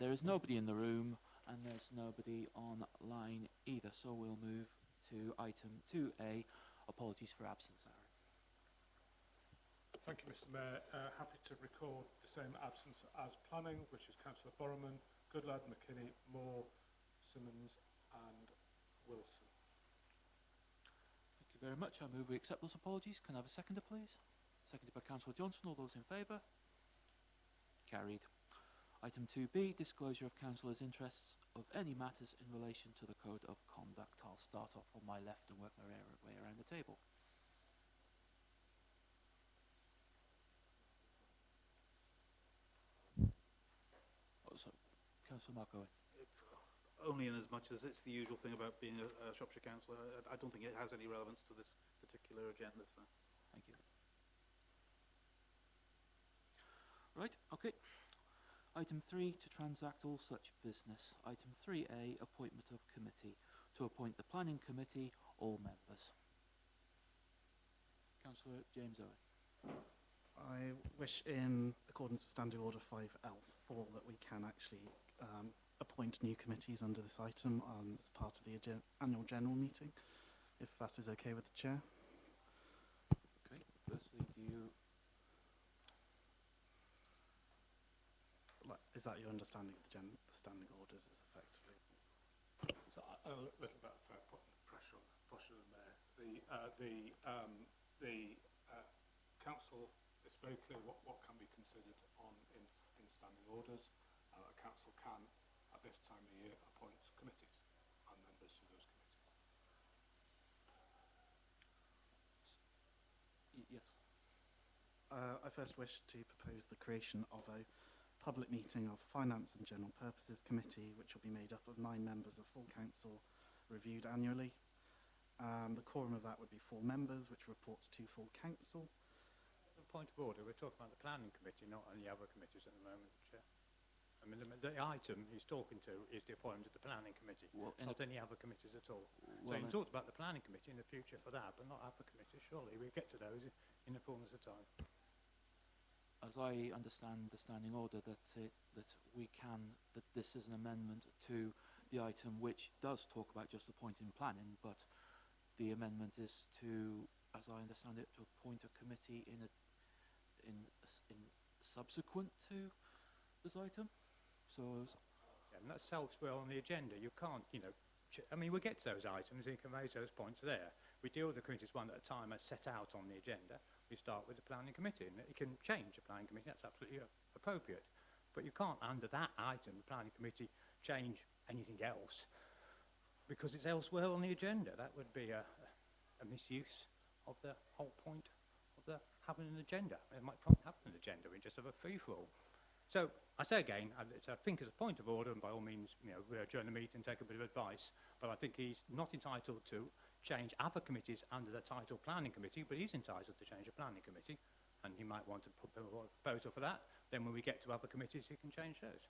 There is nobody in the room and there's nobody online either, so we'll move to item 2A. Apologies for absence, Aaron. Thank you, Mr Mayor. Happy to record the same absence as planning, which is Councillor Borroman, Goodlad, McKinney, Moore, Simmons and Wilson. Thank you very much. I move we accept those apologies. Can I have a seconder, please? Seconded by Councillor Johnson. All those in favour? Carried. Item 2B, disclosure of councillors' interests of any matters in relation to the Code of Conduct. I'll start off on my left and work my way around the table. Oh, so, Councillor Mark Owen. Only in as much as it's the usual thing about being a Shropshire councillor. I don't think it has any relevance to this particular agenda. So. Thank you. Right, okay. Item 3, to transact all such business. Item 3A, appointment of committee. To appoint the planning committee, all members. Councillor James Owen. I wish, in accordance with Standing Order 5L4, that we can actually appoint new committees under this item as part of the annual general meeting, if that is okay with the chair. Okay, firstly, do you... Is that your understanding of the standing orders is effectively? So a little bit of putting pressure on the Mayor. The council, it's very clear what can be considered in standing orders. The council can, at this time of year, appoint committees and members to those committees. Yes. I first wish to propose the creation of a public meeting of Finance and General Purposes Committee, which will be made up of 9 members of full council, reviewed annually. The quorum of that would be 4 members, which reports to full council. Point of order, we're talking about the planning committee, not any other committees at the moment, Chair. I mean, the item he's talking to is the appointment of the planning committee, not any other committees at all. Well, so he talked about the planning committee in the future for that, but not other committees. Surely we'll get to those in the fullness of time. As I understand the standing order, that this is an amendment to the item which does talk about just appointing planning, but the amendment is to, as I understand it, to appoint a committee in subsequent to this item. So, yeah, and that's elsewhere on the agenda. You can't, I mean, we'll get to those items and you can raise those points there. We deal with the committees one at a time as set out on the agenda. We start with the planning committee, and it can change the planning committee. That's absolutely appropriate. But you can't, under that item, the planning committee, change anything else because it's elsewhere on the agenda. That would be a misuse of the whole point of having an agenda. It might not have an agenda, we just have a free-for-all. So, I say again, I think as a point of order, and by all means, we adjourn the meeting and take a bit of advice, but I think he's not entitled to change other committees under the title planning committee, but he's entitled to change a planning committee, and he might want to put a proposal for that. Then when we get to other committees, he can change those.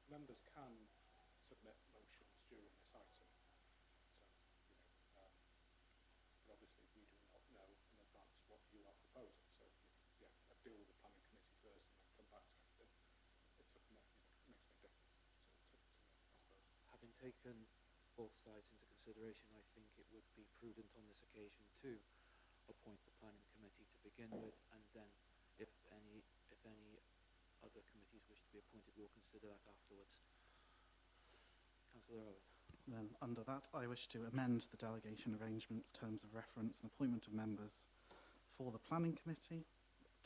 Members can submit motions during this item. So, but obviously we do not know in advance what you are proposing. So, deal with the planning committee first and then come back to everything. It makes no difference to me, I suppose. having taken both sides into consideration, I think it would be prudent on this occasion to appoint the planning committee to begin with, and then if any other committees wish to be appointed, we'll consider that afterwards. Councillor Owen. Then under that, I wish to amend the delegation arrangements, terms of reference and appointment of members for the planning committee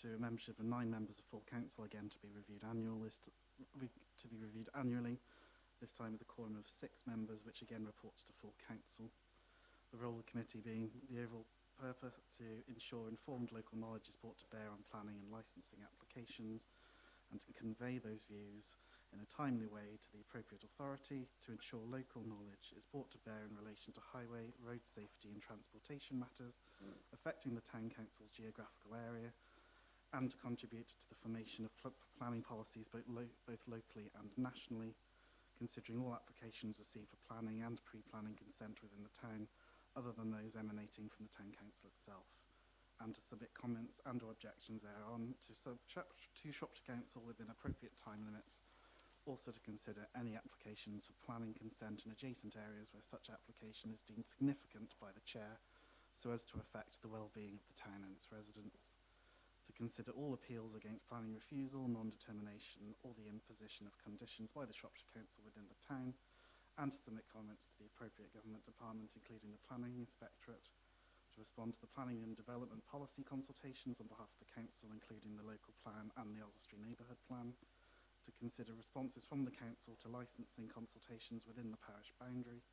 to a membership of 9 members of full council, again to be reviewed annually, this time with a quorum of 6 members, which again reports to full council. The role of the committee being the overall purpose to ensure informed local knowledge is brought to bear on planning and licensing applications, and to convey those views in a timely way to the appropriate authority to ensure local knowledge is brought to bear in relation to highway, road safety and transportation matters affecting the town council's geographical area, and to contribute to the formation of planning policies both locally and nationally, considering all applications received for planning and pre-planning consent within the town, other than those emanating from the Town Council itself, and to submit comments and or objections thereon to Shropshire Council within appropriate time limits. Also to consider any applications for planning consent in adjacent areas where such application is deemed significant by the Chair, so as to affect the well-being of the town and its residents. To consider all appeals against planning refusal, non-determination, or the imposition of conditions by the Shropshire Council within the town, and to submit comments to the appropriate government department, including the Planning Inspectorate, to respond to the planning and development policy consultations on behalf of the Council, including the local plan and the Oswestry Neighbourhood Plan, to consider responses from the Council to licensing consultations within the parish boundary,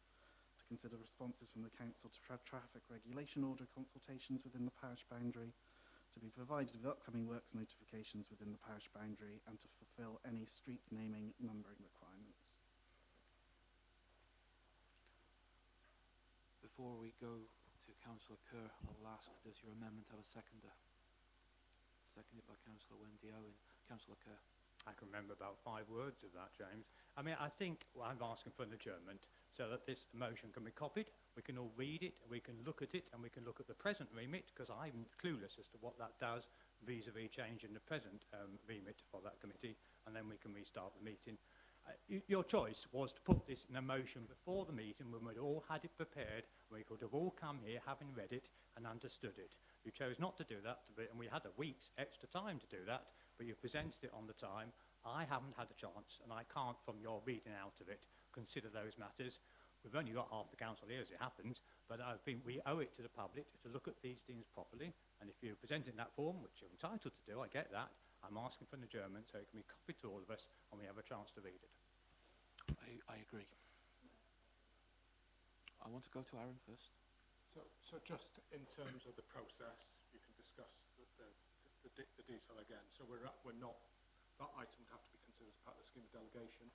to consider responses from the Council to traffic regulation order consultations within the parish boundary, to be provided with upcoming works notifications within the parish boundary, and to fulfil any street naming numbering requirements. Before we go to Councillor Kerr, I'll ask, does your amendment have a seconder? Seconded by Councillor Wendy Owen. Councillor Kerr. I can remember about 5 words of that, James. I mean, I think I'm asking for an adjournment so that this motion can be copied, we can all read it, we can look at it, and we can look at the present remit, because I'm clueless as to what that does vis-a-vis changing the present remit for that committee, and then we can restart the meeting. Your choice was to put this in a motion before the meeting when we'd all had it prepared, we could have all come here having read it and understood it. You chose not to do that, and we had a week's extra time to do that, but you presented it on the time. I haven't had a chance, and I can't, from your reading out of it, consider those matters. We've only got half the council here as it happens, but we owe it to the public to look at these things properly, and if you present it in that form, which you're entitled to do, I get that, I'm asking for an adjournment so it can be copied to all of us and we have a chance to read it. I agree. I want to go to Aaron first. So just in terms of the process, you can discuss the detail again. So we're not, that item would have to be considered as part of the scheme of delegation.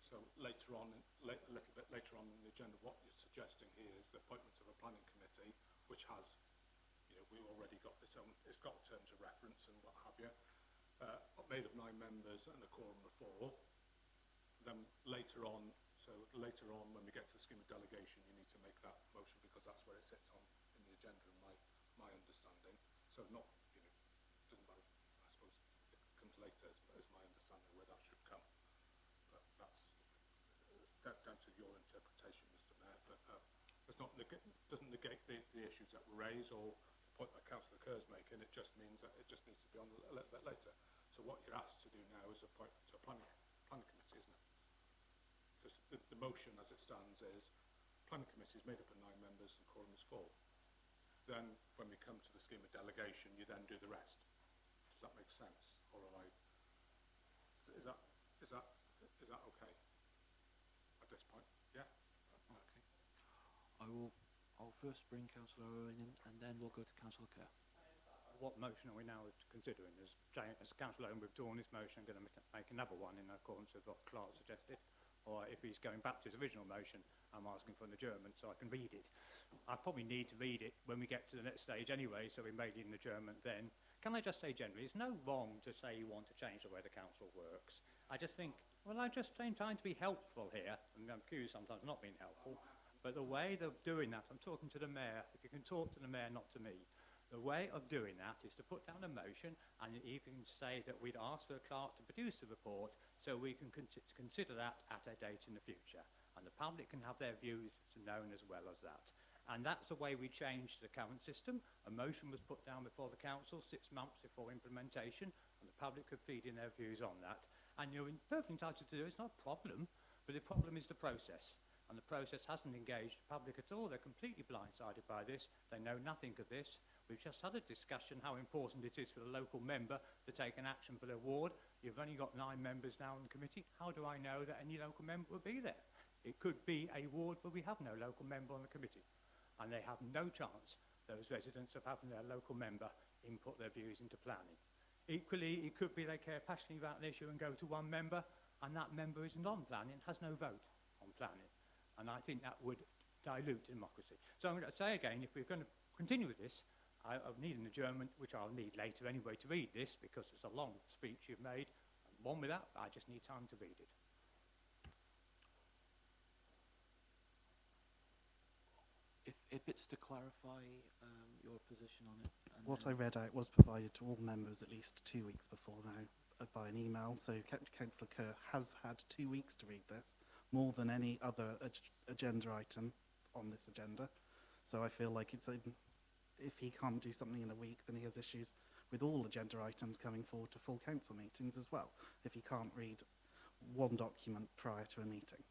So later on, a little bit later on in the agenda, what you're suggesting here is the appointment of a planning committee, which has, you know, we've already got its own, it's got terms of reference and what have you, made of 9 members and a quorum of 4. Then later on, when we get to the scheme of delegation, you need to make that motion because that's where it sits on in the agenda, in my understanding. So not, you know, doesn't matter. I suppose it comes later as my understanding where that should come. But that's down to your interpretation, Mr. Mayor. But it's not doesn't negate the issues that were raised or the point that Councillor Kerr's making. It just means that it just needs to be on a little bit later. So what you're asked to do now is appoint to a planning committee, isn't it? The motion as it stands is planning committee is made up of 9 members and quorum is 4. Then when we come to the scheme of delegation, you then do the rest. Does that make sense? Or am I, is that okay at this point? Yeah? Okay. I'll first bring Councillor Owen in and then we'll go to Councillor Kerr. What motion are we now considering? As Councillor Owen withdrawn his motion, I'm going to make another one in accordance with what Clark suggested. Or if he's going back to his original motion, I'm asking for an adjournment so I can read it. I probably need to read it when we get to the next stage anyway, so we may need an adjournment then. Can I just say generally, it's no wrong to say you want to change the way the council works. I just think, well, I'm just trying to be helpful here, and I'm accused sometimes of not being helpful, but the way they're doing that, I'm talking to the mayor, if you can talk to the mayor, not to me. The way of doing that is to put down a motion and even say that we'd ask for the clerk to produce a report so we can consider that at a date in the future. And the public can have their views known as well as that. And that's the way we changed the current system. A motion was put down before the council 6 months before implementation, and the public could feed in their views on that. And you're perfectly entitled to do it, it's not a problem, but the problem is the process. And the process hasn't engaged the public at all. They're completely blindsided by this. They know nothing of this. We've just had a discussion how important it is for the local member to take an action for their ward. You've only got 9 members now in the committee. How do I know that any local member will be there? It could be a ward where we have no local member on the committee. And they have no chance, those residents, of having their local member input their views into planning. Equally, it could be they care passionately about an issue and go to 1 member, and that member is non-planning, has no vote on planning. And I think that would dilute democracy. So I'm going to say again, if we're going to continue with this, I need an adjournment, which I'll need later anyway to read this, because it's a long speech you've made. I'm on with that, I just need time to read it. if it's to clarify your position on it. And What I then- read out was provided to all members at least 2 weeks before now by an email. So Councillor Kerr has had 2 weeks to read this, more than any other agenda item on this agenda. So I feel like if he can't do something in a week, then he has issues with all agenda items coming forward to full council meetings as well, if he can't read one document prior to a meeting.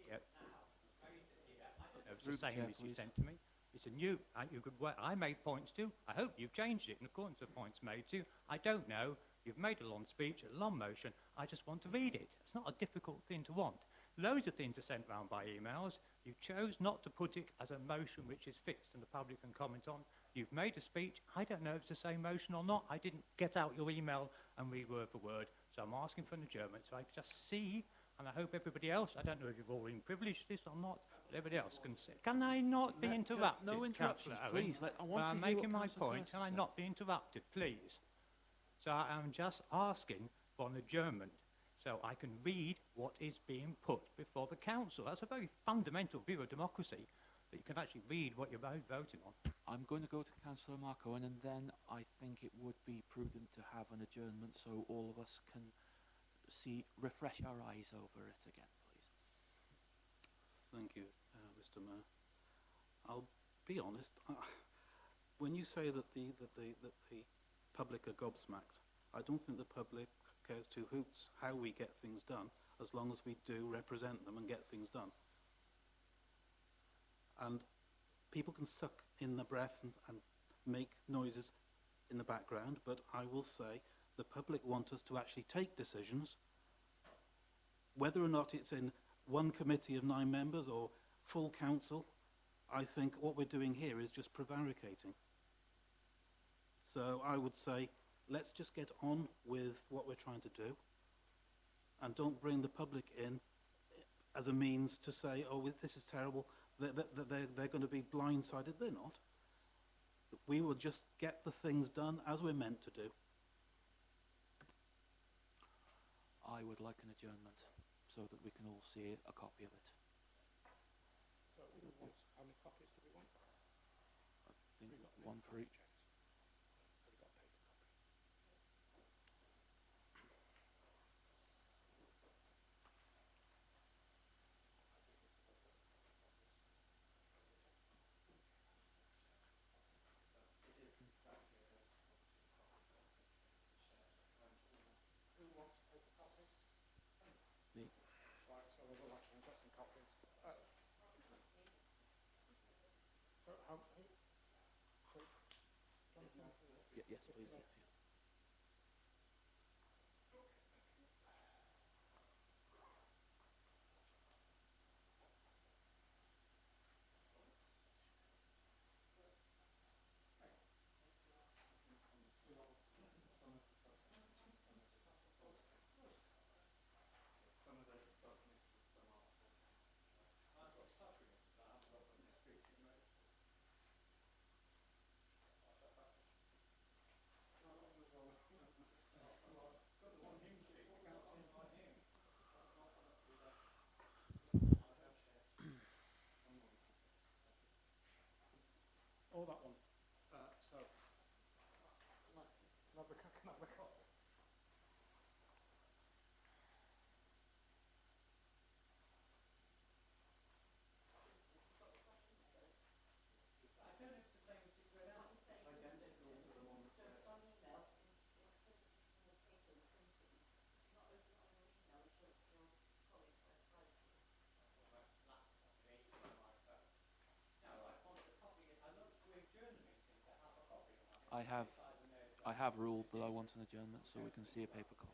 Yeah. It was Through the the same chair, as you please. sent to me. It's a new, I made points too. I hope you've changed it in accordance to the points made too. I don't know. You've made a long speech, a long motion. I just want to read it. It's not a difficult thing to want. Loads of things are sent round by emails. You chose not to put it as a motion which is fixed and the public can comment on. You've made a speech. I don't know if it's the same motion or not. I didn't get out your email and read word for word. So I'm asking for an adjournment so I can just see, and I hope everybody else, I don't know if you've all been privileged this or not, but everybody else can see. Can I not be interrupted, No interruptions, Councillor Owen? please. I want Well, to I'm hear what making my Councillor point. Kerr Can I said. not be interrupted, please? So I'm just asking for an adjournment so I can read what is being put before the council. That's a very fundamental view of democracy, that you can actually read what you're voting on. I'm going to go to Councillor Mark Owen, and then I think it would be prudent to have an adjournment so all of us can refresh our eyes over it again, please. Thank you, Mr. Mayor. I'll be honest. When you say that the public are gobsmacked, I don't think the public cares two hoots how we get things done, as long as we do represent them and get things done. And people can suck in the breath and make noises in the background, but I will say the public want us to actually take decisions, whether or not it's in one committee of 9 members or full council. I think what we're doing here is just prevaricating. So I would say, let's just get on with what we're trying to do, and don't bring the public in as a means to say, oh, this is terrible, they're going to be blindsided. They're not. We will just get the things done as we're meant to do. I would like an adjournment so that we can all see a copy of it. So who wants, how many copies do we want? I think We've got one for each. checks. Have we got paper copies? Who wants paper copies? Me. Right, so we'll go actually, I've got some copies. So how, who? So, Jonathan? Yes, please. Yeah. Oh, that one. So, can I have a copy? I have ruled that I want an adjournment so we can see a paper copy.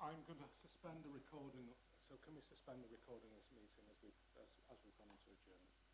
I'm going to suspend the recording. So can we suspend the recording of this meeting as we've gone into adjournment?